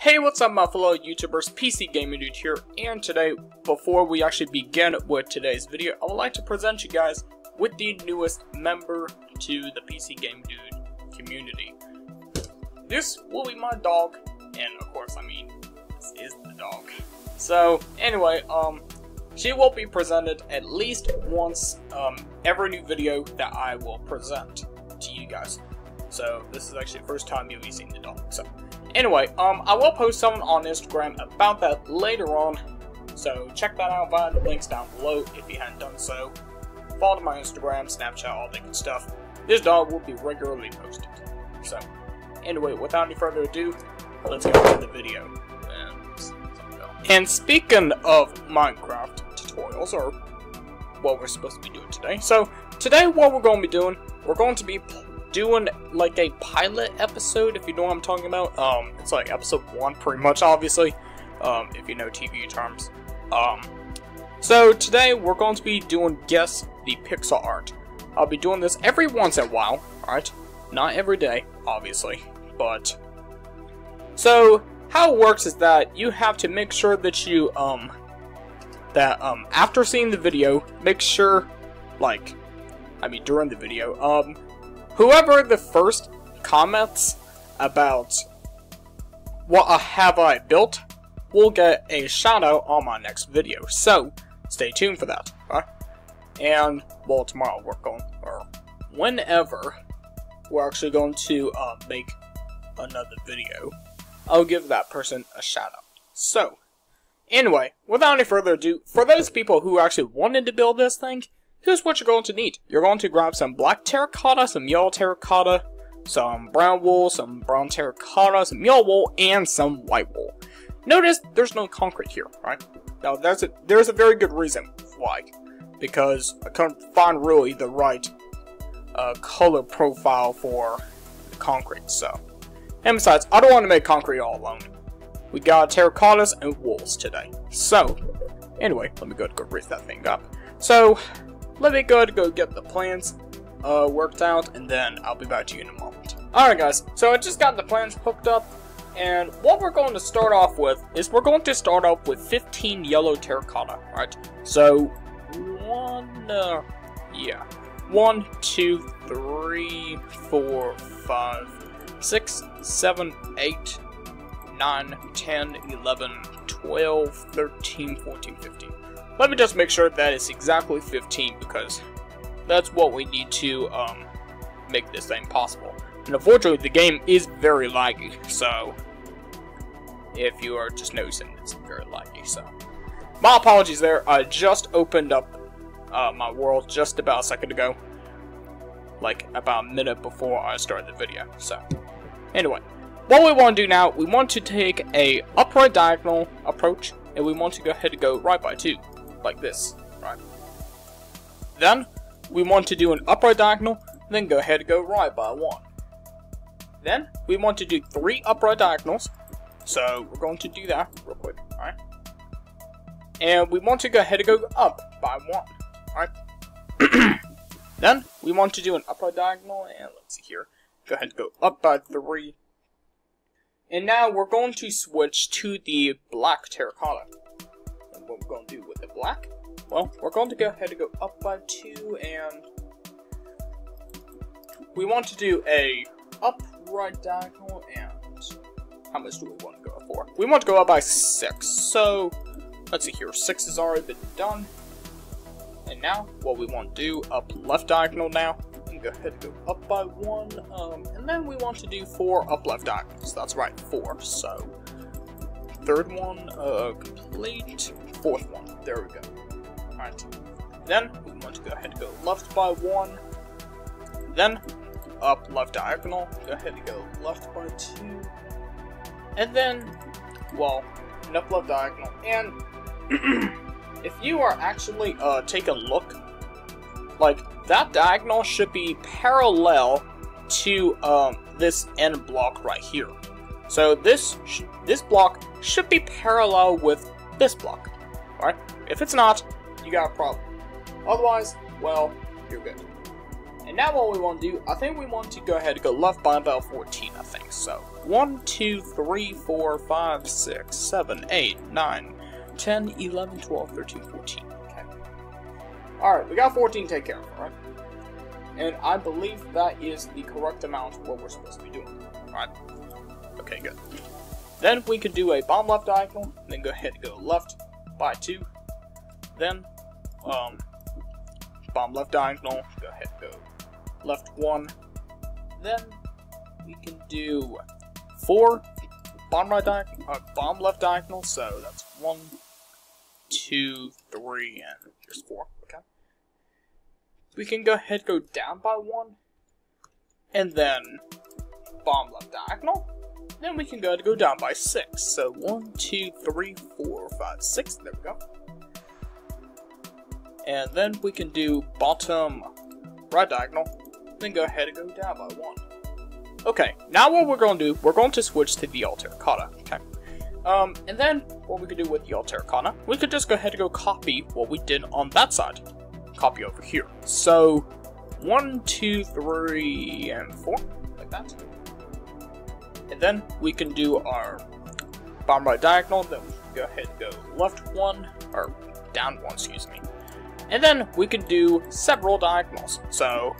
Hey, what's up my fellow YouTubers, PCGamingDude here, and today, before we actually begin with today's video, I would like to present you guys with the newest member to the PCGamingDude community. This will be my dog, and of course, this is the dog. So, anyway, she will be presented at least once, every new video that I will present to you guys. So, this is actually the first time you'll be seeing the dog, so. Anyway, I will post something on Instagram about that later on, so check that out via the links down below if you hadn't done so. Follow my Instagram, Snapchat, all that good stuff. This dog will be regularly posted. So, anyway, without any further ado, let's get into the video. And speaking of Minecraft tutorials, or what we're supposed to be doing today. So, today what we're going to be doing, we're going to be doing like a pilot episode, if you know what I'm talking about. It's like episode 1 pretty much, obviously, if you know TV terms. So today we're going to be doing Guess the Pixel Art. I'll be doing this every once in a while, alright? Not every day, obviously, but... So, how it works is that you have to make sure that you, after seeing the video, make sure, during the video, whoever the first comments about what have I built will get a shout out on my next video. So stay tuned for that. Right? And well, tomorrow we're going, or whenever we're actually going to make another video, I'll give that person a shout out. So anyway, without any further ado, for those people who actually wanted to build this thing, here's what you're going to need. You're going to grab some black terracotta, some yellow terracotta, some brown wool, some brown terracotta, some yellow wool, and some white wool. Notice there's no concrete here, right? Now there's a very good reason why. Because I couldn't find really the right color profile for the concrete, so. And besides, I don't want to make concrete all alone. We got terracottas and wools today. So, anyway, let me go raise that thing up. So, let me go get the plans worked out, and then I'll be back to you in a moment. Alright guys, so I just got the plans hooked up, and what we're going to start off with is we're going to start off with 15 yellow terracotta, right? So, 1, 2, 3, 4, 5, 6, 7, 8, 9, 10, 11, 12, 13, 14, 15. Let me just make sure that it's exactly 15, because that's what we need to make this thing possible. And unfortunately, the game is very laggy, so if you are just noticing, it's very laggy. So my apologies there. I just opened up my world just about a second ago, like about a minute before I started the video. So anyway, what we want to do now, we want to take a upright diagonal approach, and we want to go ahead and go right by 2. Like this, right? Then, we want to do an upright diagonal, then go ahead and go right by 1. Then, we want to do 3 upright diagonals, so we're going to do that real quick, alright? And we want to go ahead and go up by 1, alright? Then, we want to do an upright diagonal, and let's see here, go ahead and go up by 3. And now, we're going to switch to the black terracotta. What we're going to do with the black? Well, we're going to go ahead and go up by 2, and we want to do a upright diagonal, and how much do we want to go up for? We want to go up by 6, so let's see here, 6 has already been done, and now what we want to do, up left diagonal now, and go ahead and go up by 1, and then we want to do 4 up left diagonals, that's right, 4, so 3rd one, complete, 4th one, there we go. Alright, then we want to go ahead and go left by 1, then up left diagonal, go ahead and go left by 2, and then, well, an up left diagonal, and if you are actually taking a look, like, that diagonal should be parallel to this end block right here. So this block should be parallel with this block, alright? If it's not, you got a problem. Otherwise, well, you're good. And now what we want to do, I think we want to go ahead and go left by about 14, I think. So 1, 2, 3, 4, 5, 6, 7, 8, 9, 10, 11, 12, 13, 14. Okay. Alright, we got 14 to take care of, alright? And I believe that is the correct amount of what we're supposed to be doing. Alright. Okay, good. Then we could do a bomb left diagonal, then go ahead and go left by 2. Then, bomb left diagonal, go ahead and go left 1. Then we can do 4 bomb left diagonal, so that's 1, 2, 3, and there's 4. Okay. We can go ahead and go down by 1, and then bomb left diagonal. Then we can go down by 6. So 1, 2, 3, 4, 5, 6. There we go. And then we can do bottom right diagonal. Then go ahead and go down by 1. Okay, now what we're going to do, we're going to switch to the all terracotta. Okay. And then what we could do with the all terracotta, we could just go ahead and go copy what we did on that side. Copy over here. So 1, 2, 3, and 4, like that. And then we can do our bottom right diagonal. Then we can go ahead and go left 1, or down 1, excuse me. And then we can do several diagonals. So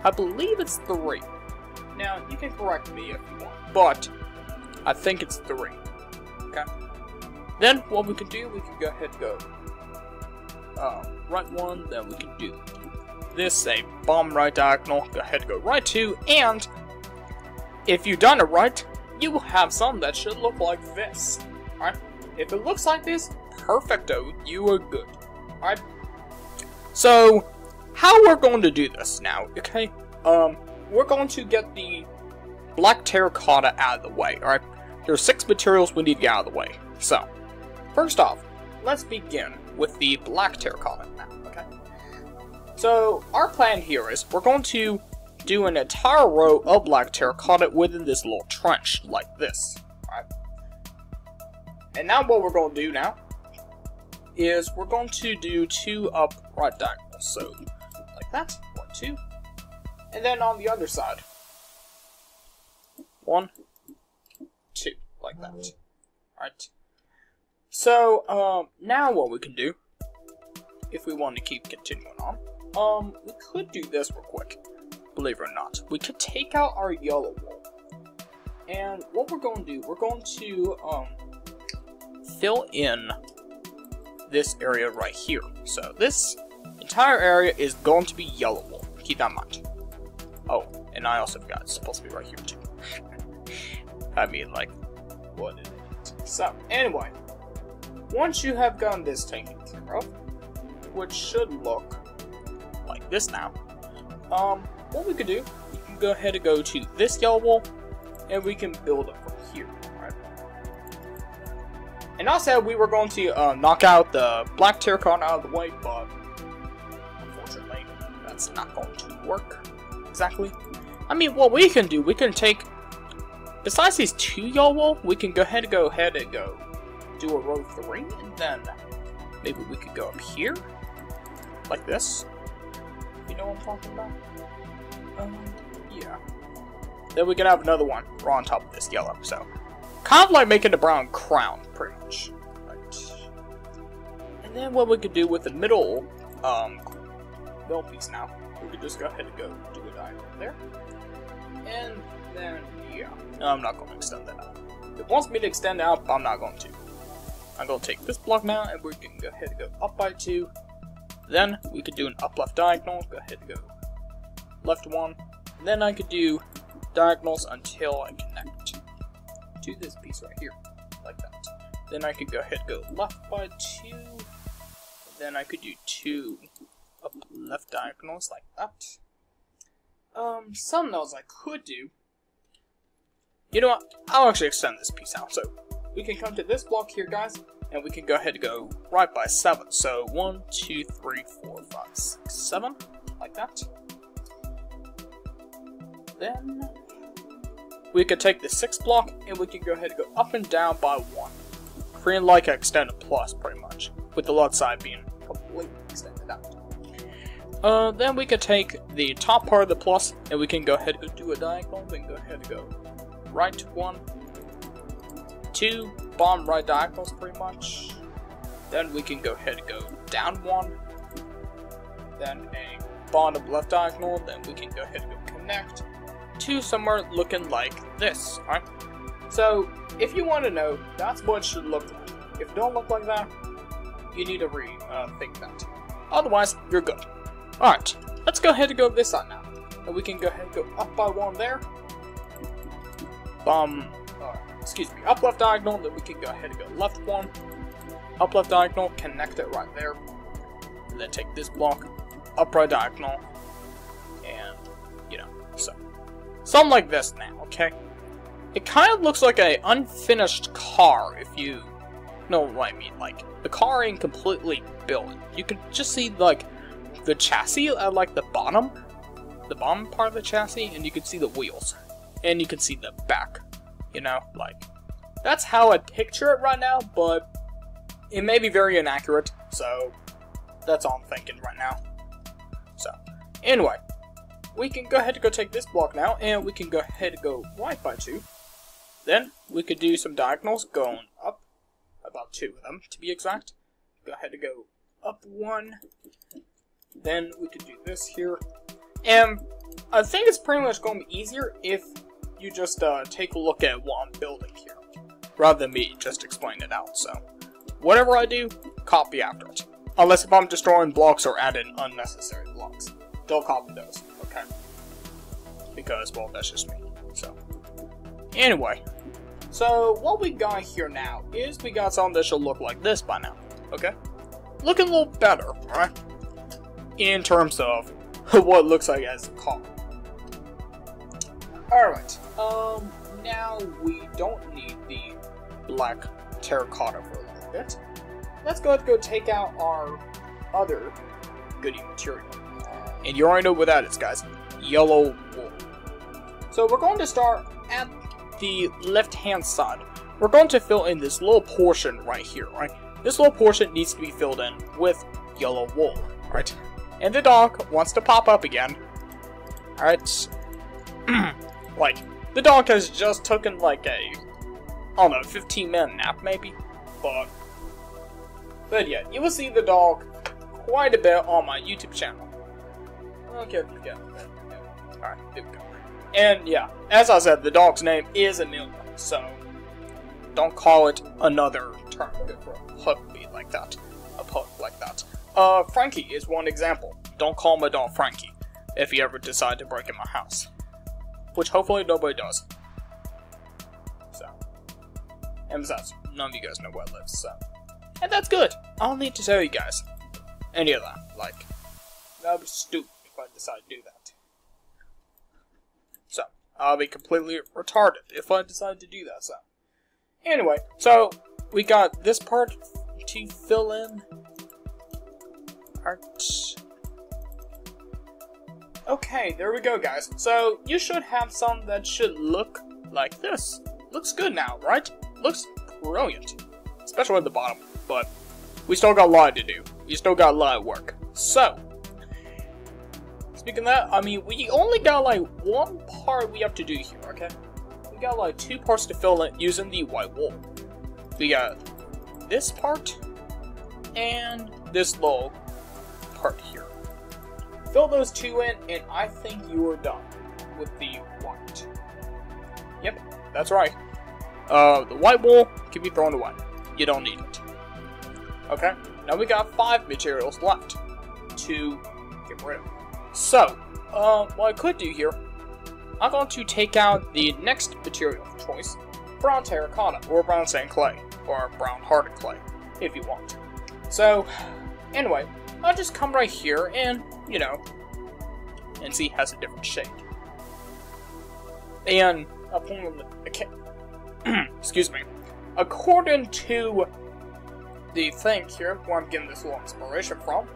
I believe it's 3. Now you can correct me if you want, but I think it's 3. Okay. Then what we can do, we can go ahead and go right 1. Then we can do this, a bottom right diagonal. Go ahead and go right 2, and if you've done it right, you will have some that should look like this. Alright? If it looks like this, perfecto, you are good. Alright? So, how we're going to do this now, okay? We're going to get the black terracotta out of the way, alright? There are 6 materials we need to get out of the way. So, first off, let's begin with the black terracotta now, okay? So, our plan here is we're going to do an entire row of black terracotta within this little trench, like this. Alright. And now what we're going to do now is we're going to do 2 upright diagonals. So, like that. 1, 2. And then on the other side. 1, 2. Like that. Alright. So, now what we can do, if we want to keep continuing on, we could do this real quick. Believe it or not, we could take out our yellow wool, and what we're going to do, we're going to fill in this area right here. So this entire area is going to be yellow wool. Keep that in mind. Oh, and I also forgot it's supposed to be right here too. I mean, like, what is it? So anyway, once you have gotten this taken care of, which should look like this now, what we could do, we can go ahead and go to this yellow wool, and we can build up from here, right? And I said we were going to knock out the black terracotta out of the way, but unfortunately, that's not going to work exactly. I mean, what we can do, we can take, besides these 2 yellow wool, we can go ahead and go do a row 3, and then maybe we could go up here, like this. You know what I'm talking about? Yeah. Then we can have another one right on top of this yellow, so kind of like making a brown crown, pretty much. Right. And then what we could do with the middle piece now, we could just go ahead and go do a diagonal there. And then, yeah. No, I'm not going to extend that out. If it wants me to extend out, I'm not going to. I'm going to take this block now, and we can go ahead and go up by 2. Then we could do an up left diagonal, go ahead and go left 1. Then I could do diagonals until I connect to this piece right here, like that. Then I could go ahead and go left by 2. Then I could do 2 up left diagonals like that. Something else I could do. You know what? I'll actually extend this piece out. So we can come to this block here, guys, and we can go ahead and go right by 7. So 1, 2, 3, 4, 5, 6, 7, like that. Then we could take the 6th block and we can go ahead and go up and down by 1. Creating like an extended plus, pretty much, with the left side being completely extended out. Then we could take the top part of the plus, and we can go ahead and do a diagonal, then go ahead and go right 1, 2, bottom right diagonals pretty much. Then we can go ahead and go down 1, then a bottom left diagonal, then we can go ahead and go connect to somewhere looking like this, right? So, if you want to know, that's what it should look like. If it don't look like that, you need to rethink that. Otherwise, you're good. Alright, let's go ahead and go this side now. And we can go ahead and go up by 1 there. Up left diagonal, then we can go ahead and go left 1. Up left diagonal, connect it right there. And then take this block, up right diagonal, and, you know, so. Something like this now, okay? It kind of looks like an unfinished car, if you know what I mean. Like, the car ain't completely built. You can just see, like, the chassis at, like, the bottom part of the chassis, and you can see the wheels. And you can see the back, you know? Like, that's how I picture it right now, but it may be very inaccurate, so that's all I'm thinking right now. So, anyway, we can go ahead and go take this block now, and we can go ahead and go right by 2. Then, we could do some diagonals going up, about 2 of them, to be exact. Go ahead and go up 1. Then, we could do this here. And I think it's pretty much going to be easier if you just take a look at what I'm building here, rather than me just explain it out. So, whatever I do, copy after it. Unless if I'm destroying blocks or adding unnecessary blocks. Don't copy those, okay? Because, well, that's just me, so. Anyway, so what we got here now is we got something that should look like this by now, okay? Looking a little better, right? In terms of what it looks like as a car. Alright, now we don't need the black terracotta for a little bit. Let's go ahead and take out our other goodie material. And you already know what that is, guys. Yellow wool. So we're going to start at the left-hand side. We're going to fill in this little portion right here, right? This little portion needs to be filled in with yellow wool, right? And the dog wants to pop up again. Alright. Like, the dog has just taken like a, I don't know, 15-minute nap maybe? But yeah, you will see the dog quite a bit on my YouTube channel. Okay, yeah. Alright, there we go. And yeah, as I said, the dog's name is Amelia, so don't call it another term for a puppy like that. A pup like that. Frankie is one example. Don't call my dog Frankie if you ever decide to break in my house. Which hopefully nobody does. So. And besides, none of you guys know where I live, so. And that's good. I don't need to tell you guys any of that. Like, that would be stupid if I decide to do that. So, I'll be completely retarded if I decide to do that, so. Anyway, so, we got this part to fill in. Alright. Okay, there we go, guys. So, you should have some that should look like this. Looks good now, right? Looks brilliant. Especially at the bottom. But, we still got a lot to do. We still got a lot of work. So, speaking of that, I mean, we only got like one part we have to do here, okay? We got like 2 parts to fill in using the white wool. We got this part, and this little part here. Fill those 2 in, and I think you are done with the white. Yep, that's right. The white wool can be thrown away. You don't need it. Okay, now we got 5 materials left to get rid of. So, what I could do here, I'm going to take out the next material of choice, brown terracotta, or brown sand clay, or brown hardened clay, if you want. So, anyway, I'll just come right here and, you know, and see it has a different shade. And, excuse me, according to the thing here, where I'm getting this little inspiration from,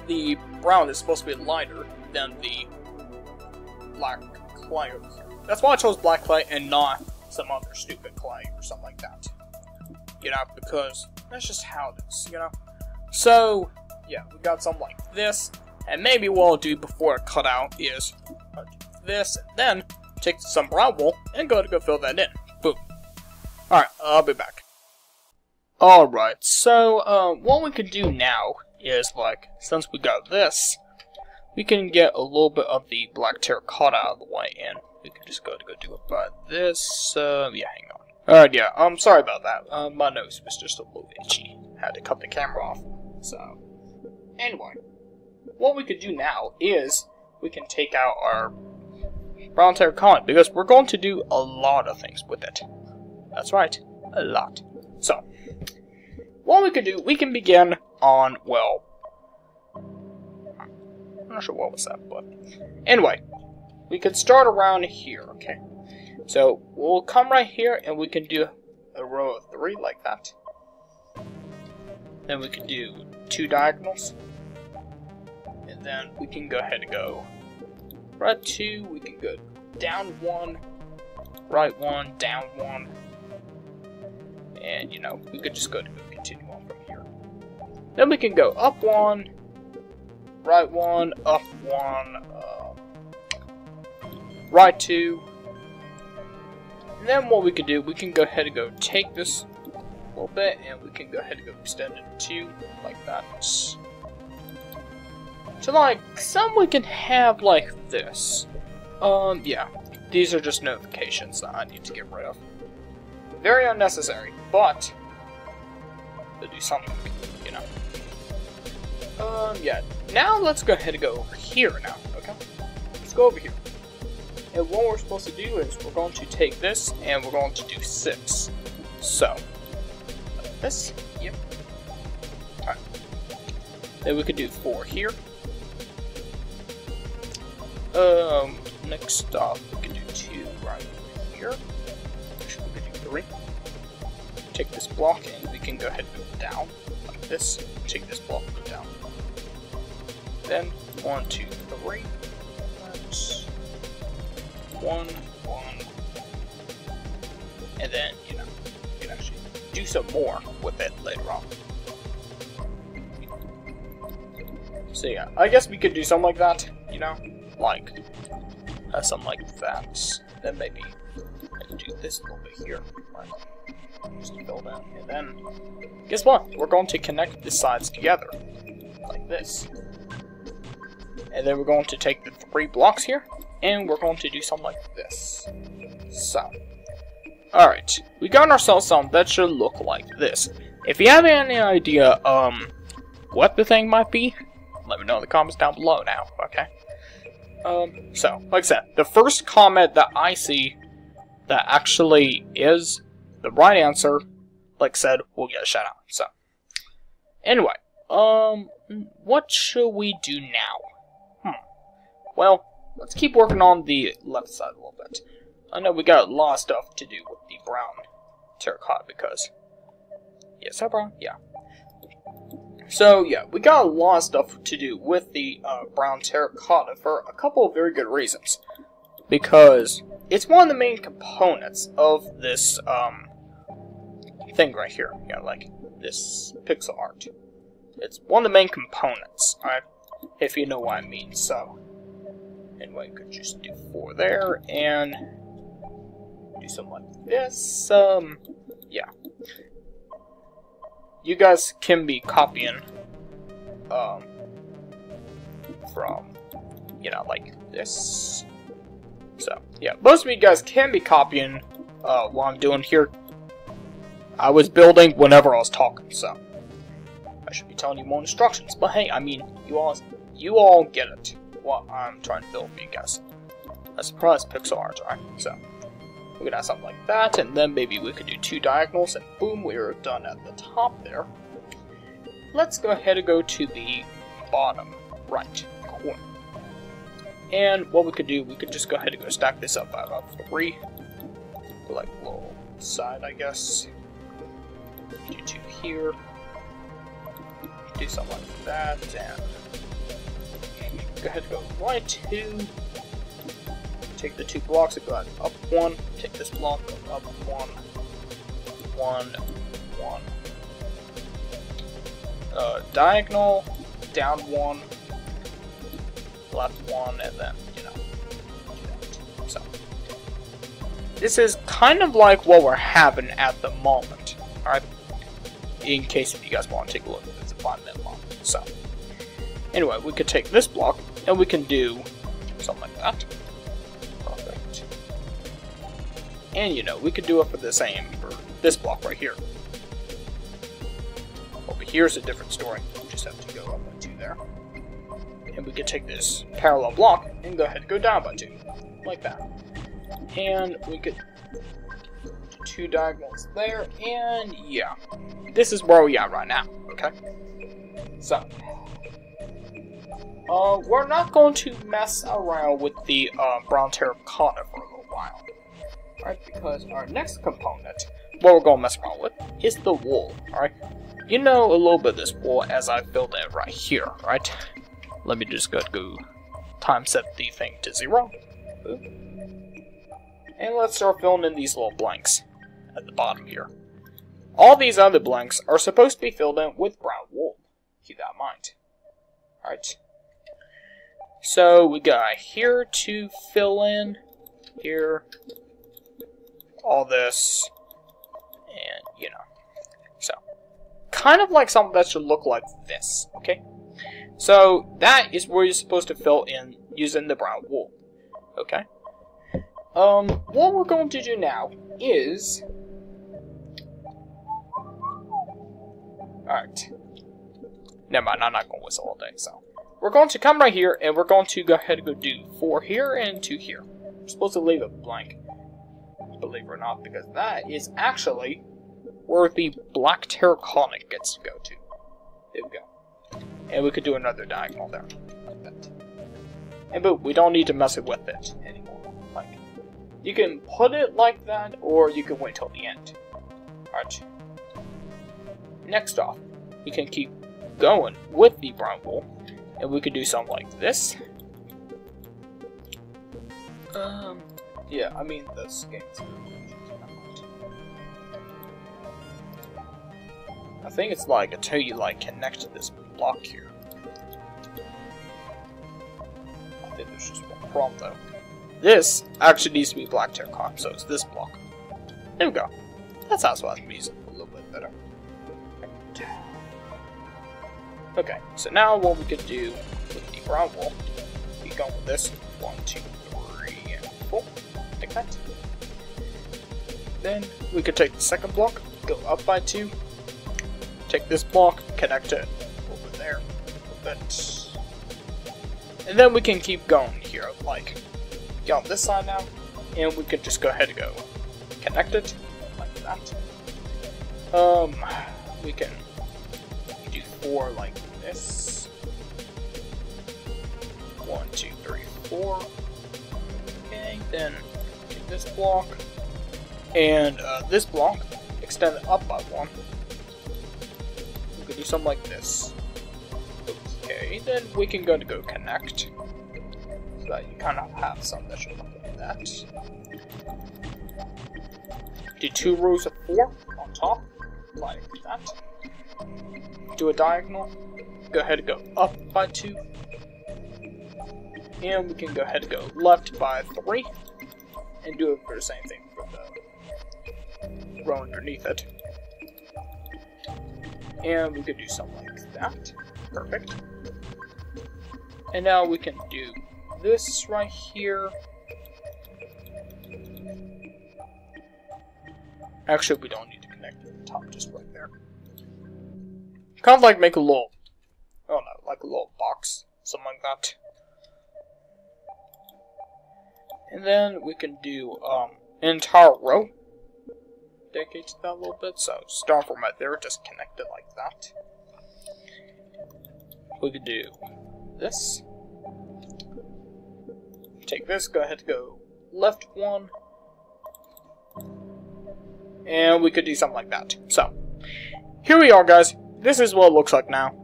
the brown is supposed to be lighter than the black clay over here. That's why I chose black clay and not some other stupid clay or something like that. You know, because that's just how it is, you know? So, yeah, we got something like this, And maybe what I'll do before I cut out is do this, and then take some brown wool and go fill that in. Boom. Alright, I'll be back. Alright, so what we could do now is, like, since we got this, we can get a little bit of the black terracotta out of the way, and we can just go do it by this. Yeah, hang on. Alright, yeah, sorry about that. My nose was just a little itchy. Had to cut the camera off. So, anyway, what we could do now is we can take out our brown terracotta, because we're going to do a lot of things with it. That's right, a lot. So, what we could do, we can begin on, well, I'm not sure what was that, but anyway, we could start around here, okay? So, we'll come right here, and we can do a row of 3 like that. Then we can do 2 diagonals. And then we can go ahead and go right 2, we can go down 1, right 1, down 1. And, you know, we could just go to continue on from here. Then we can go up 1, right 1, up 1, right 2. And then what we can do, we can go ahead and go take this a little bit, and we can go ahead and go extend it to 2, like that. So, like, some we can have like this. Yeah, these are just notifications that I need to get rid of. Very unnecessary, but to do something, you know. Yeah. Now let's go ahead and go over here now, okay? Let's go over here. And what we're supposed to do is we're going to take this and we're going to do 6. So, like this, yep. Alright. Then we could do 4 here. Next off, we can do 2 right here. Actually, we can do 3. Take this block and we can go ahead and go down like this. Take this block and go down. Then 1, 2, 3. That's 1, 1. And then, you know, you can actually do some more with it later on. So yeah, I guess we could do something like that, you know, like something like that. Then maybe I can do this a little bit here, right? Just fill that, and then guess what? We're going to connect the sides together like this, and then we're going to take the 3 blocks here, and we're going to do something like this. So, alright, we got ourselves something that should look like this. If you have any idea what the thing might be, let me know in the comments down below now, okay? So, like I said, the first comment that I see that actually is the right answer, like I said, will get a shout out. So, anyway, what should we do now? Well, let's keep working on the left side a little bit. I know we got a lot of stuff to do with the brown terracotta because, yes, brown, yeah. So, yeah, we got a lot of stuff to do with the brown terracotta for a couple of very good reasons. Because it's one of the main components of this thing right here. Yeah, like this pixel art. It's one of the main components, alright? If you know what I mean. So, anyway, you could just do 4 there and do something like this. Yeah. You guys can be copying from, you know, like this. So, yeah, most of you guys can be copying what I'm doing here. I was building whenever I was talking, so I should be telling you more instructions. But hey, I mean, you all get it, what I'm trying to build for you guys. A surprise pixel art, right? So, we could have something like that, and then maybe we could do 2 diagonals, and boom, we're done at the top there. Let's go ahead and go to the bottom right corner. And what we could do, we could just go ahead and go stack this up by about 3. Like a little side, I guess. Do 2 here. Do something like that, and go ahead and go right 2. Take the 2 blocks and go ahead up 1. Take this block, go up 1, 1, 1. Diagonal, down 1, left one, and then, you know, do that. So, this is kind of like what we're having at the moment, alright? In case if you guys want to take a look at this 5-minute long. So, anyway, we could take this block, and we can do something like that. Perfect. And, you know, we could do it for the same for this block right here. Over here's a different story. We just have to go up by 2 there. And we could take this parallel block and go ahead and go down by 2. Like that. And we could do 2 diagonals there, and yeah. This is where we are right now, okay? So, we're not going to mess around with the brown terracotta for a little while. Alright, because our next component, what we're going to mess around with, is the wool, alright? You know a little bit of this wool as I filled it right here, right? Let me just go time set the thing to 0. And let's start filling in these little blanks at the bottom here. All these other blanks are supposed to be filled in with brown wool. Keep that in mind. Alright. So we got here to fill in. Here. All this. And, you know. So, kind of like something that should look like this. Okay? So, that is where you're supposed to fill in using the brown wool. Okay? What we're going to do now is... Alright. Never mind, I'm not going to whistle all day, so... We're going to come right here, and we're going to go ahead and go do 4 here and 2 here. We're supposed to leave it blank. Believe it or not, because that is actually where the black terracotta gets to go to. There we go. And we could do another diagonal there. Like that. And boom, we don't need to mess with it anymore. Like, you can put it like that, or you can wait till the end. Alright. Next off, we can keep going with the brown wool, and we could do something like this. Yeah, I mean, this game's I think it's like, until you like connect to this block here. I think there's just one problem though. This actually needs to be black terracotta, so it's this block. There we go. That's how I can use it a little bit better. Okay, so now what we could do with the brown wool, we go with this 1, 2, 3, and 4, like that. Then we could take the second block, go up by 2, take this block, connect it over there a little bit, and then we can keep going here, like get on this side now, and we can just go ahead and go connect it like that. We can do 4 like this. 1, 2, 3, 4. Okay, then take this block and this block, extend it up by 1. We could do something like this. Okay, then we can go connect, so that you kind of have something that should look like that. Do 2 rows of 4 on top, like that. Do a diagonal. Go ahead and go up by 2. And we can go ahead and go left by 3. And do it for the same thing for the row underneath it. And we could do something like that. Perfect. And now we can do this right here. Actually, we don't need to connect to the top, just right there. Kind of like make a little, oh no, like a little box, something like that. And then we can do an entire row dedicated to that a little bit. So start from right there, just connect it like that. We could do this. Take this, go ahead and go left 1. And we could do something like that. So, here we are, guys. This is what it looks like now.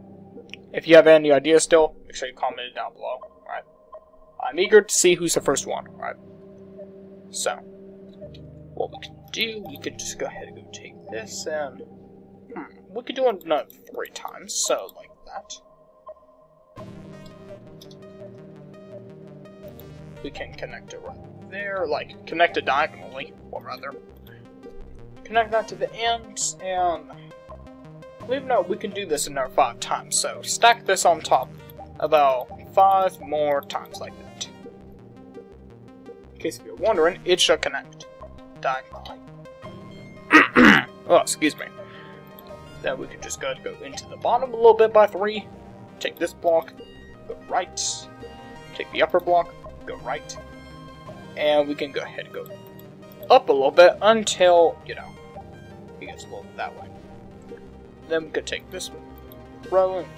If you have any ideas still, make sure you comment it down below. Alright. I'm eager to see who's the first one. Alright. So, what we can do, we could just go ahead and go take this and... we could do it another 3 times, so like that. we can connect it right there, like connect it diagonally, or rather, connect that to the end, and believe it or not, we can do this another 5 times. So stack this on top about 5 more times like that. In case if you're wondering, it should connect diagonally. Oh, excuse me. Then we can just go into the bottom a little bit by 3. Take this block, go right. Take the upper block, go right. And we can go ahead and go up a little bit until, you know, it gets a little bit that way. Then we could take this row and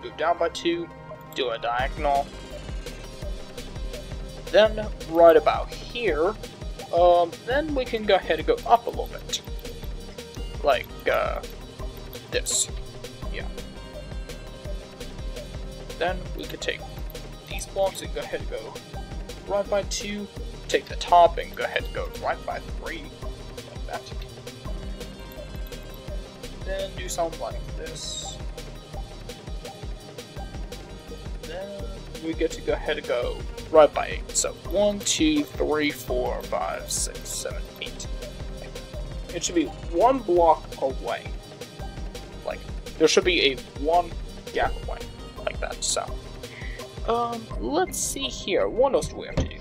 go down by 2, do a diagonal. Then right about here, then we can go ahead and go up a little bit. Like, this. Yeah. Then we could take these blocks and go ahead and go right by 2, take the top and go ahead and go right by 3, like that. Then do something like this. Then we get to go ahead and go right by 8. So 1, 2, 3, 4, 5, 6, 7, 8. It should be 1 block away. Like, there should be a 1 gap away. Like that, so. Let's see here. What else do we have to do?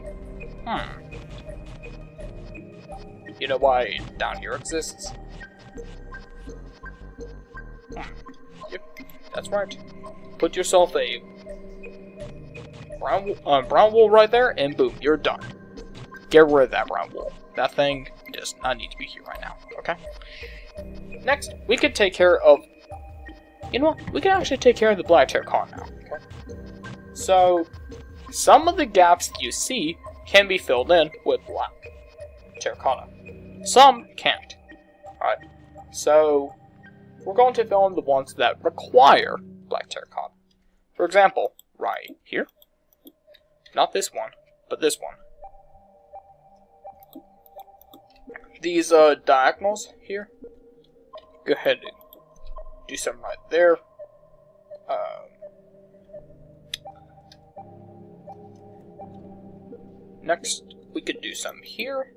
You know why down here exists? Yep, that's right. Put yourself a brown wool right there, and boom, you're done. Get rid of that brown wool. That thing does not need to be here right now, okay? Next, we could take care of... You know what? We can actually take care of the black terracotta now, okay? So, some of the gaps that you see can be filled in with black terracotta. Some can't. Alright, so we're going to fill in the ones that require black terracotta. For example, right here. Not this one, but this one. These diagonals here. Go ahead and do some right there. Next, we could do some here,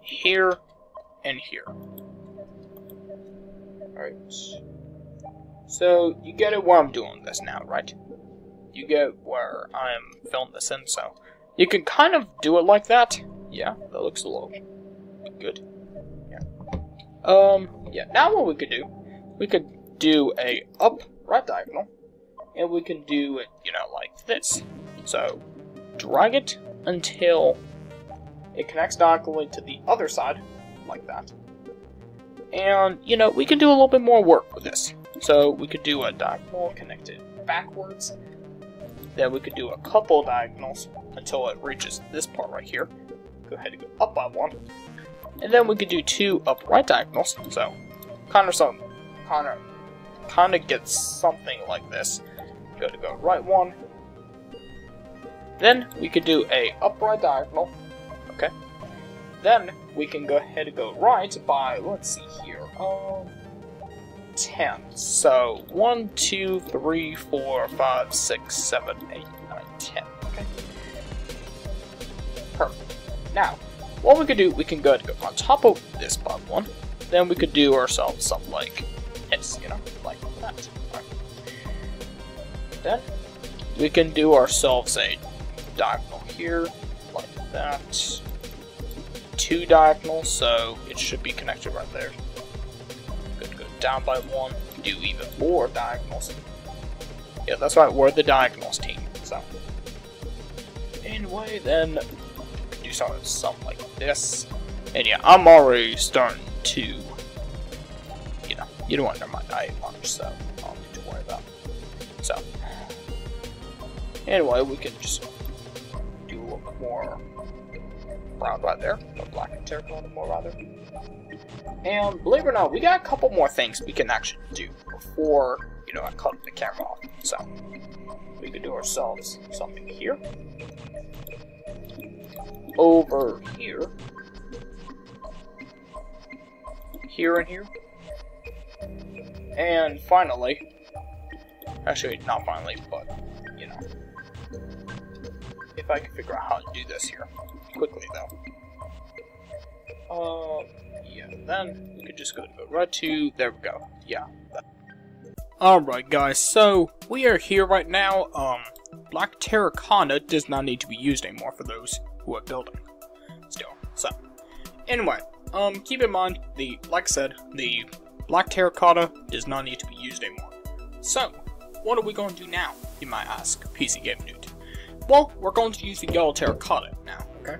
here, and here. Alright. So, you get it where I'm doing this now, right? You get where I'm filling this in, so you can kind of do it like that. Yeah, that looks a little good. Yeah. Yeah, now what we could do a up right diagonal, and we can do it, you know, like this. So, drag it until it connects diagonally to the other side, like that. And, you know, we can do a little bit more work with this. So, we could do a diagonal connected backwards. Then we could do a couple diagonals until it reaches this part right here. Go ahead and go up by 1. And then we could do 2 upright diagonals. So, kind of gets something like this. Go right 1. Then we could do a upright diagonal. Okay. Then we can go ahead and go right by, let's see here, 10. So 1, 2, 3, 4, 5, 6, 7, 8, 9, 10. Okay. Perfect. Now, what we could do, we can go on top of this bottom one. Then we could do ourselves something like this, you know, like that. Right. Then we can do ourselves a diagonal here, like that. 2 diagonals, so it should be connected right there. Good, go down by 1, do even more diagonals. Yeah, that's right, we're the diagonals team, so. Anyway, then, we can do something like this. And yeah, I'm already starting to, you know, you don't want to know my diet much, so I don't need to worry about it. So, anyway, we can just do a little bit more brown right there, or black and terracotta more rather. And believe it or not, we got a couple more things we can actually do before, you know, I cut the camera off. So, we could do ourselves something here. Over here. Here and here. And finally, actually not finally, but, you know, if if I can figure out how to do this here. Quickly, though. Yeah, then we could just go to red 2. There we go. Yeah. Alright, guys, so we are here right now. Black terracotta does not need to be used anymore for those who are building. Still. So, anyway, keep in mind, like I said, the black terracotta does not need to be used anymore. So, what are we going to do now, you might ask, PCGamingDude? Well, we're going to use the yellow terracotta now, okay?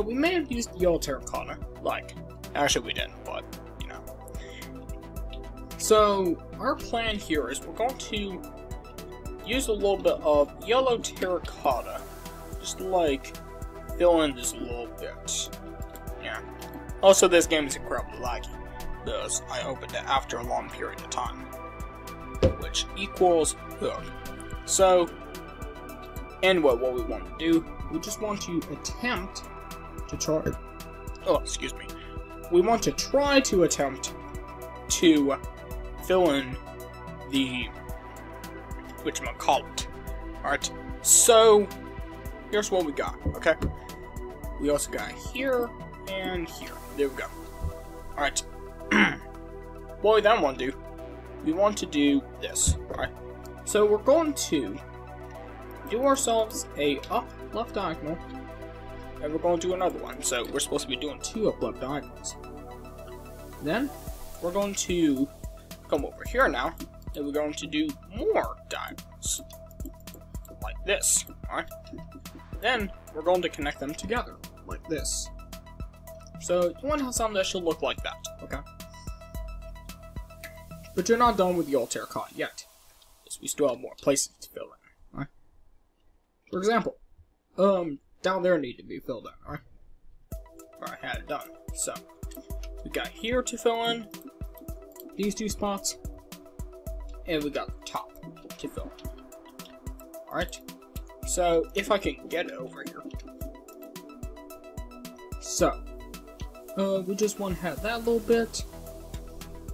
We may have used the yellow terracotta, actually we didn't, but, you know. So, our plan here is we're going to use a little bit of yellow terracotta, just fill in this little bit. Yeah. Also, this game is incredibly laggy, because I opened it after a long period of time, which equals hook. So, anyway, what we want to do, we just want to attempt to try. Oh, excuse me. We want to try to attempt to fill in the whatchamacallit. Alright, so here's what we got, okay? We also got here and here. There we go. Alright. What we then want to do, we want to do this, alright? So we're going to do ourselves a up left diagonal, and we're going to do another one. So we're supposed to be doing 2 up left diagonals. Then we're going to come over here now, and we're going to do more diagonals, like this, alright? Then we're going to connect them together, like this. So you want to have something that should look like that, okay? But you're not done with the old terracotta yet, because we still have more places to fill in, alright? For example, down there need to be filled in, alright? Alright, I had it done. So, we got here to fill in, these 2 spots, and we got the top to fill in. Alright? So, if I can get it over here. So, we just want to have that little bit,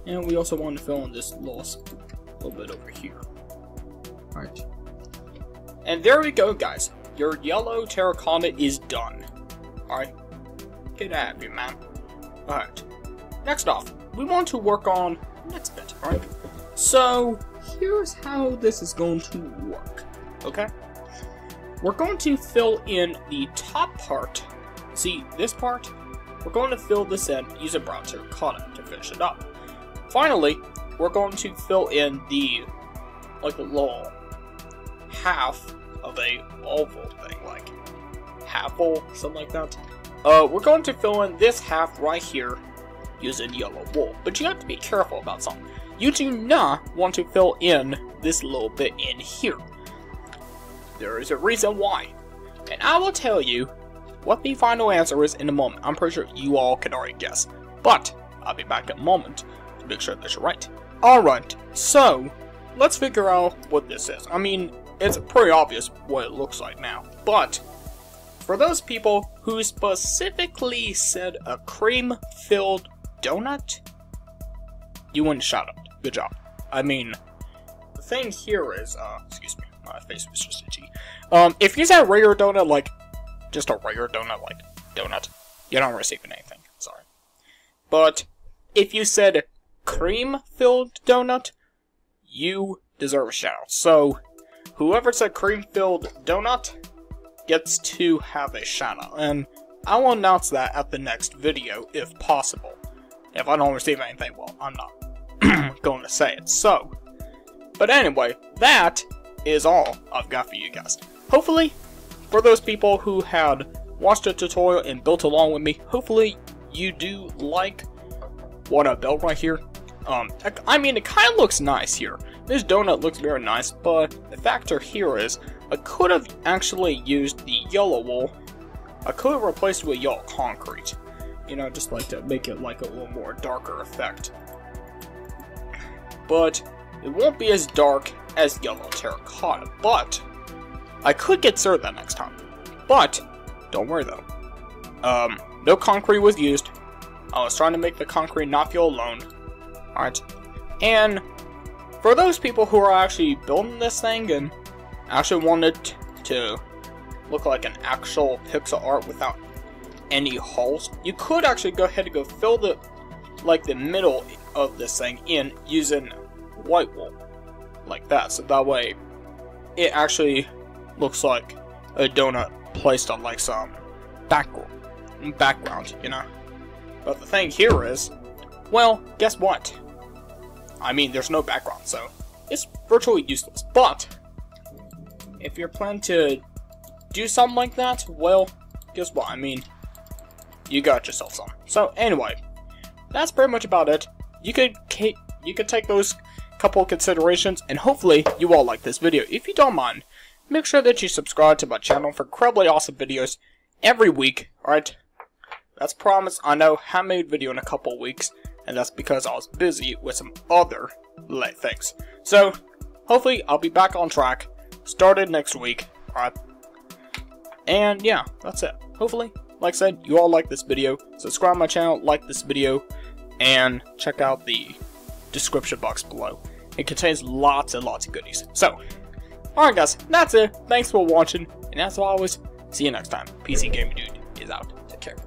and we also want to fill in this little bit over here. Alright. And there we go, guys. Your yellow terracotta is done. Alright. Get out of here, man. Alright. Next off, we want to work on the next bit, alright? So, here's how this is going to work. Okay? We're going to fill in the top part. See, this part? We're going to fill this in using brown terracotta to finish it up. Finally, we're going to fill in the, a little half of a oval thing, like half-oval, something like that. We're going to fill in this half right here using yellow wool, but you have to be careful about something. You do not want to fill in this little bit in here. There is a reason why, and I will tell you what the final answer is in a moment. I'm pretty sure you all can already guess, but I'll be back in a moment to make sure that you're right. Alright, so let's figure out what this is. I mean, it's pretty obvious what it looks like now, but for those people who specifically said a cream-filled donut, you win a shout out. Good job. I mean, the thing here is, excuse me, my face was just itchy. If you said regular donut, just a regular donut, donut, you're not receiving anything, sorry. But if you said cream-filled donut, you deserve a shout out. So, whoever said cream-filled donut gets to have a shout out, and I will announce that at the next video, if possible. If I don't receive anything, well, I'm not going to say it, so. But anyway, that is all I've got for you guys. Hopefully, for those people who had watched the tutorial and built along with me, hopefully you do like what I built right here. I mean, it kind of looks nice here. This donut looks very nice, but the factor here is I could have actually used the yellow wool. I could have replaced it with yellow concrete. You know, just to make it a little more darker effect. But it won't be as dark as yellow terracotta, but I could get served that next time. But don't worry though. No concrete was used. I was trying to make the concrete not feel alone. Alright. And for those people who are actually building this thing and actually wanted to look like an actual pixel art without any holes, you could actually go ahead and go fill the middle of this thing in using white wool, like that. So that way, it actually looks like a donut placed on like some background, you know. But the thing here is, well, guess what? I mean, there's no background, so it's virtually useless. But if you're planning to do something like that, well, guess what? I mean, you got yourself some. So anyway, that's pretty much about it. You could take those couple of considerations, and hopefully you all like this video. If you don't mind, make sure that you subscribe to my channel for incredibly awesome videos every week. Alright, that's a promise. I know I haven't made a video in a couple of weeks, and that's because I was busy with some other things. So hopefully I'll be back on track started next week. Alright, and yeah, that's it. Hopefully, like I said, you all like this video. Subscribe to my channel, like this video, and check out the description box below. It contains lots and lots of goodies. So, alright guys, that's it. Thanks for watching, and as always, see you next time. PC Gaming Dude is out. Take care.